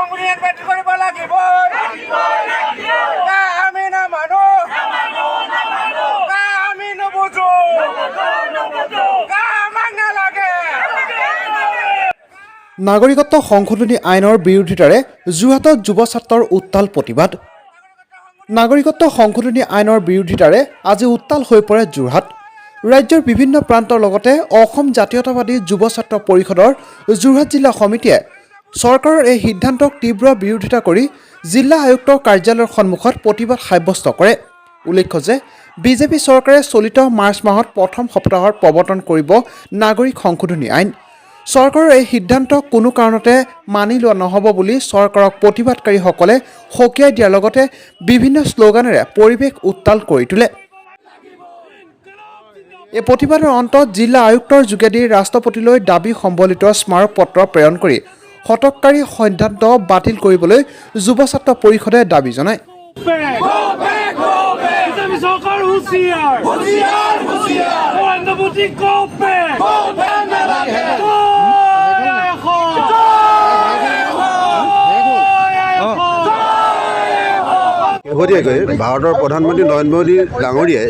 সংবিধান বাতিল কৰিব লাগিব আমি নামানো আমি নুবুজো আমাক নালাগে নাগৰিকত্ব সংশোধনী আইনৰ বিৰোধিতাৰে যোৰহাটত যুৱ ছাত্ৰৰ উত্তাল প্ৰতিবাদ নাগৰিকত্ব সংশোধনী আইনৰ বিৰোধিতাৰে আজি উত্তাল হৈ পৰে যোৰহাট ৰাজ্যৰ বিভিন্ন প্ৰান্তৰ লগতে অসম জাতীয়তাবাদী যুৱ ছাত্ৰ পৰিষদৰ যোৰহাট জিলা সমিতিয়ে চৰকাৰৰ এই সিদ্ধান্তক তীব্ৰ বিৰোধিতা কৰি জিলা আয়ুক্তৰ কাৰ্যালয়ৰ সন্মুখত প্ৰতিবাদ সাব্যস্ত কৰে উল্লেখ্য যে বিজেপি চৰকাৰে চলিত মাৰ্চ মাহত প্ৰথম সপ্তাহত প্ৰৱৰ্তন কৰিব নাগৰিক সংশোধনী আইন চৰকাৰৰ এই সিদ্ধান্তক কোনো কাৰণতে মানি লোৱা নহ'ব বুলি চৰকাৰক প্ৰতিবাদকাৰীসকলে সকীয়াই দিয়াৰ লগতে বিভিন্ন শ্লোগানেৰে পৰিৱেশ উত্তাল কৰি তোলে এই প্ৰতিবাদৰ অন্তত জিলা আয়ুক্তৰ যোগেদি ৰাষ্ট্ৰপতিলৈ দাবী সম্বলিত স্মাৰক পত্ৰ প্ৰেৰণ কৰি হঠকাৰী সিদ্ধান্ত বাতিল কৰিবলৈ যুৱ ছাত্ৰ পৰিষদে দাবী জনায় শেহতীয়াকৈ ভাৰতৰ প্ৰধানমন্ত্ৰী নৰেন্দ্ৰ মোদী ডাঙৰীয়াই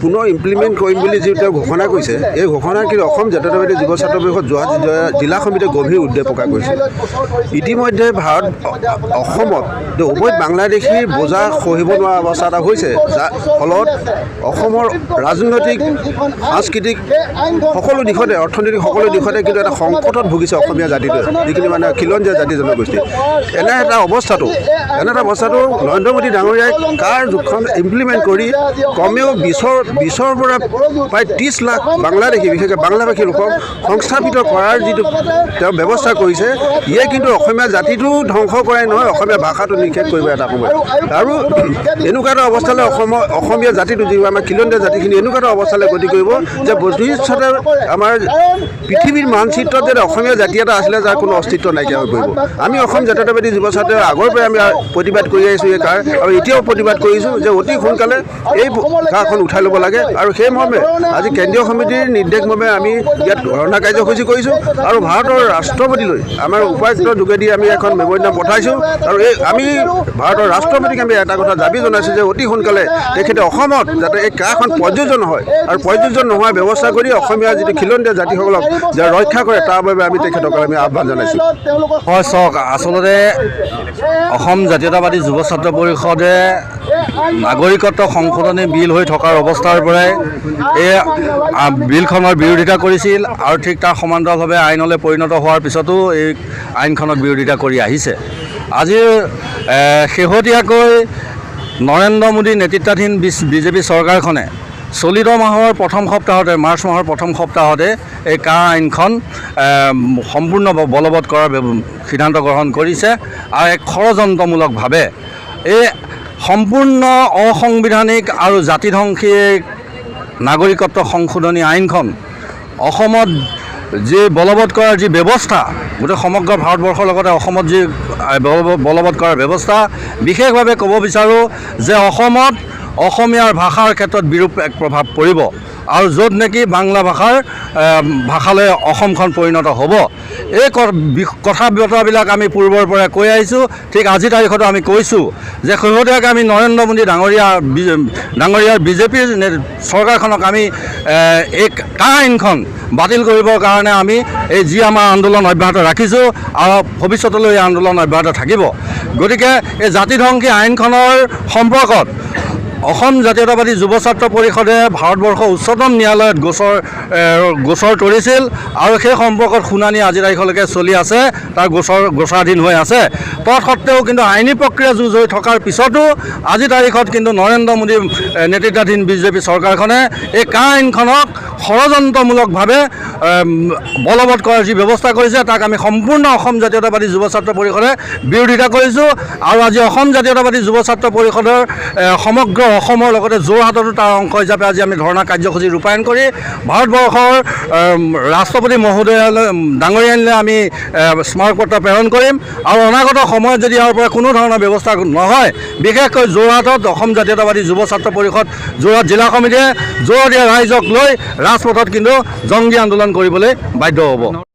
পুনৰ ইমপ্লিমেণ্ট কৰিম বুলি যি তেওঁ ঘোষণা কৰিছে এই ঘোষণাৰ কিন্তু অসম জাতীয়তাবাদী যুৱ ছাত্ৰ পৰিষদ যোৰহাট জিলা সমিতিয়ে গভীৰ উদ্বেগ প্ৰকাশ কৰিছে ইতিমধ্যে অসমত উভয় বাংলাদেশীৰ বোজা সহিব নোৱাৰা অৱস্থা এটা হৈছে যাৰ ফলত অসমৰ ৰাজনৈতিক সাংস্কৃতিক সকলো দিশতে অৰ্থনৈতিক সকলো দিশতে কিন্তু এটা সংকটত ভুগিছে অসমীয়া জাতিটোৱে যিখিনি মানে খিলঞ্জীয়া জাতি জনগোষ্ঠী এনে এটা অৱস্থাটো নৰেন্দ্ৰ মোদী ডাঙৰীয়াই কাৰ যুগখন ইমপ্লিমেণ্ট কৰি কমেও 20ৰ পৰা প্ৰায় 30 লাখ বাংলাদেশী বিশেষকৈ বাংলাভাষী লোকক সংস্থাপিত কৰাৰ যিটো তেওঁ ব্যৱস্থা কৰিছে ইয়ে কিন্তু অসমীয়া জাতিটো ধ্বংস কৰাই নহয় অসমীয়া ভাষাটো নিষেধ কৰিব এটা সময়ত আৰু এনেকুৱা এটা অৱস্থালৈ অসমীয়া জাতিটো যি আমাৰ খিলঞ্জীয়া জাতিখিনি এনেকুৱা এটা অৱস্থালৈ গতি কৰিব যে ভৱিষ্যতে আমাৰ পৃথিৱীৰ মানচিত্ৰত যে অসমীয়া জাতি এটা আছিলে যাৰ কোনো অস্তিত্ব নাইকিয়া হৈ পৰিব আমি অসম জাতীয়তাবাদী যুৱ ছাত্ৰৰ আগৰ পৰাই আমি প্ৰতিবাদ কৰি আহিছোঁ এই কাৰ আৰু এতিয়াও প্ৰতিবাদ কৰিছোঁ যে অতি সোনকালে এই কাৰখন উঠাই ল'ব লাগে আৰু সেই মৰ্মে আজি কেন্দ্ৰীয় সমিতিৰ নিৰ্দেশমৰ্মে আমি ইয়াত ধৰ্ণা কাৰ্যসূচী কৰিছোঁ আৰু ভাৰতৰ ৰাষ্ট্ৰপতিলৈ আমাৰ উপায়ুক্তৰ যোগেদি আমি এখন মেম'ৰেণ্ডাম পঠাইছোঁ আৰু আমি ভাৰতৰ ৰাষ্ট্ৰপতিক আমি এটা কথা দাবী জনাইছোঁ যে অতি সোনকালে তেখেতে অসমত যাতে এই কাৰখন প্ৰযোজন হয় আৰু প্ৰযোজন নোহোৱাৰ ব্যৱস্থা কৰি অসমীয়া যিটো খিলঞ্জীয়া জাতিসকলক যে ৰক্ষা কৰে তাৰ বাবে আমি তেখেতক আমি আহ্বান জনাইছোঁ হয় চাওক আচলতে অসম জাতীয়তাবাদী যুৱ ছাত্ৰ পৰিষদে নাগৰিকত্ব সংশোধনী বিল হৈ থকাৰ অৱস্থাৰ পৰাই এই বিলখনৰ বিৰোধিতা কৰিছিল আৰু ঠিক তাৰ সমান্তৰালভাৱে আইনলৈ পৰিণত হোৱাৰ পিছতো এই আইনখনৰ বিৰোধিতা কৰি আহিছে আজিৰ শেহতীয়াকৈ নৰেন্দ্ৰ মোদী নেতৃত্বাধীন বিজেপি চৰকাৰখনে চলিত মাহৰ প্ৰথম সপ্তাহতে মাৰ্চ মাহৰ প্ৰথম সপ্তাহতে এই কাৰ আইনখন সম্পূৰ্ণ বলবৎ কৰাৰ সিদ্ধান্ত গ্ৰহণ কৰিছে আৰু এক ষড়যন্ত্ৰমূলকভাৱে এই সম্পূৰ্ণ অসাংবিধানিক আৰু জাতিধ্বংসী নাগৰিকত্ব সংশোধনী আইনখন অসমত যি বলবৎ কৰাৰ যি ব্যৱস্থা গোটেই সমগ্ৰ ভাৰতবৰ্ষৰ লগতে অসমত যি বলবৎ কৰাৰ ব্যৱস্থা বিশেষভাৱে ক'ব বিচাৰোঁ যে অসমত অসমীয়াৰ ভাষাৰ ক্ষেত্ৰত বিৰূপ এক প্ৰভাৱ পৰিব আৰু য'ত নেকি বাংলা ভাষালৈ অসমখন পৰিণত হ'ব এই কথা বতৰাবিলাক আমি পূৰ্বৰ পৰা কৈ আহিছোঁ ঠিক আজিৰ তাৰিখতো আমি কৈছোঁ যে শেহতীয়াকৈ আমি নৰেন্দ্ৰ মোদী ডাঙৰীয়াৰ বিজেপিৰ চৰকাৰখনক আমি এই কাৰ আইনখন বাতিল কৰিবৰ কাৰণে আমি এই যি আমাৰ আন্দোলন অব্যাহত ৰাখিছোঁ আৰু ভৱিষ্যতলৈ এই আন্দোলন অব্যাহত থাকিব গতিকে এই জাতিধ্বংসী আইনখনৰ সম্পৰ্কত অসম জাতীয়তাবাদী যুৱ ছাত্ৰ পৰিষদে ভাৰতবৰ্ষৰ উচ্চতম ন্যায়ালয়ত গোচৰ তৰিছিল আৰু সেই সম্পৰ্কত শুনানি আজি তাৰিখলৈকে চলি আছে তাৰ গোচৰাধীন হৈ আছে তৎসত্ত্বেও কিন্তু আইনী প্ৰক্ৰিয়া যুঁজ হৈ থকাৰ পিছতো আজি তাৰিখত কিন্তু নৰেন্দ্ৰ মোদী নেতৃত্বাধীন বিজেপি চৰকাৰখনে এই কাৰ আইনখনক ষড়যন্ত্ৰমূলকভাৱে বলবৎ কৰাৰ যি ব্যৱস্থা কৰিছে তাক আমি সম্পূৰ্ণ অসম জাতীয়তাবাদী যুৱ ছাত্ৰ পৰিষদে বিৰোধিতা কৰিছোঁ আৰু আজি অসম জাতীয়তাবাদী যুৱ ছাত্ৰ পৰিষদৰ সমগ্ৰ অসমৰ লগতে যোৰহাটতো তাৰ অংশ হিচাপে আজি আমি ধৰ্ণা কাৰ্যসূচী ৰূপায়ণ কৰি ভাৰতবৰ্ষৰ ৰাষ্ট্ৰপতি ডাঙৰীয়ালৈ আমি স্মাৰক পত্ৰ প্ৰেৰণ কৰিম আৰু অনাগত সময়ত যদি ইয়াৰ পৰা কোনো ধৰণৰ ব্যৱস্থা নহয় বিশেষকৈ যোৰহাটত অসম জাতীয়তাবাদী যুৱ ছাত্ৰ পৰিষদ যোৰহাট জিলা সমিতিয়ে যোৰহাটীয়া ৰাইজক লৈ ৰাজপথত কিন্তু জংগী আন্দোলন কৰিবলৈ বাধ্য হ'ব।